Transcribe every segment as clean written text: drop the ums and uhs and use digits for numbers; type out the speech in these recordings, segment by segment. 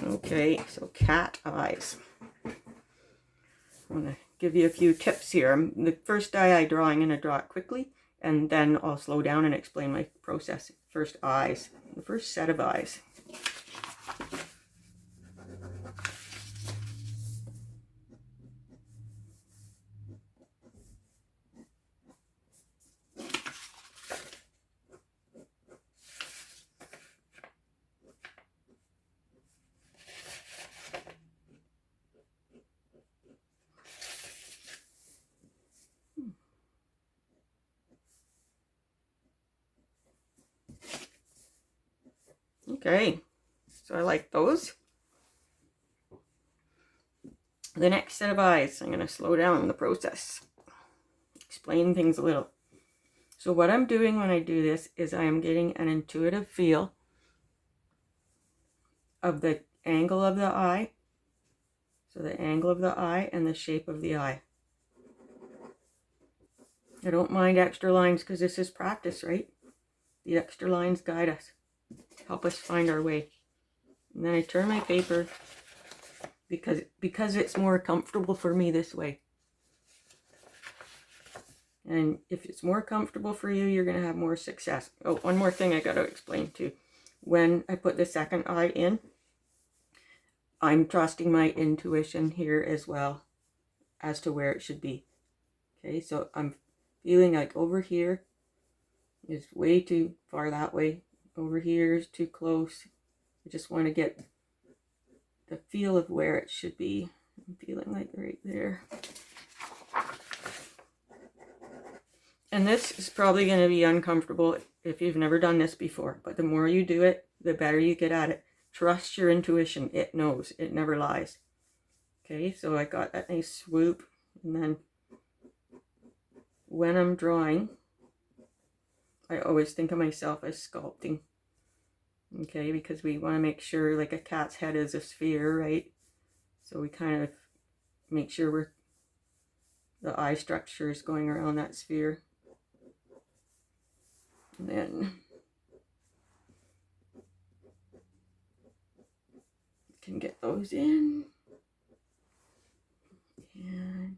Okay, so cat eyes. I'm going to give you a few tips here. The first eye I draw, I'm going to draw it quickly, and then I'll slow down and explain my process. First eyes, the first set of eyes. Okay, so I like those. The next set of eyes, I'm going to slow down the process, explain things a little. So what I'm doing when I do this is I am getting an intuitive feel of the angle of the eye. So the angle of the eye and the shape of the eye. I don't mind extra lines because this is practice, right? The extra lines guide us, help us find our way. And then I turn my paper because it's more comfortable for me this way. And if it's more comfortable for you, you're going to have more success. Oh, one more thing I got to explain too. When I put the second eye in, I'm trusting my intuition here as well as to where it should be. Okay, so I'm feeling like over here is way too far that way. Over here is too close. I just want to get the feel of where it should be. I'm feeling like right there. And this is probably going to be uncomfortable if you've never done this before, but the more you do it, the better you get at it. Trust your intuition. It knows. It never lies. Okay, so I got that nice swoop, and then when I'm drawing, I always think of myself as sculpting. Okay, because we want to make sure, like a cat's head is a sphere, right? So we kind of make sure the eye structure is going around that sphere. And then can get those in. And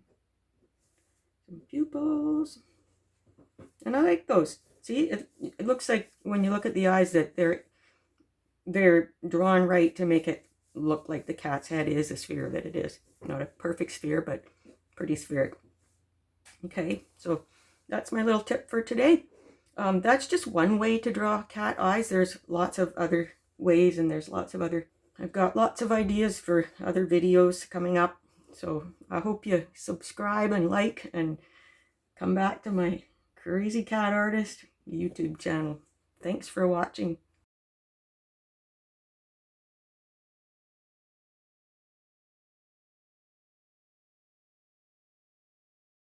some pupils. And I like those. See, it looks like when you look at the eyes that they're drawn right to make it look like the cat's head is a sphere that it is. Not a perfect sphere, but pretty spherical. Okay, so that's my little tip for today. That's just one way to draw cat eyes. There's lots of other ways, and there's lots of other... I've got lots of ideas for other videos coming up. So I hope you subscribe and like and come back to my Crazy Cat Artist YouTube channel. Thanks for watching.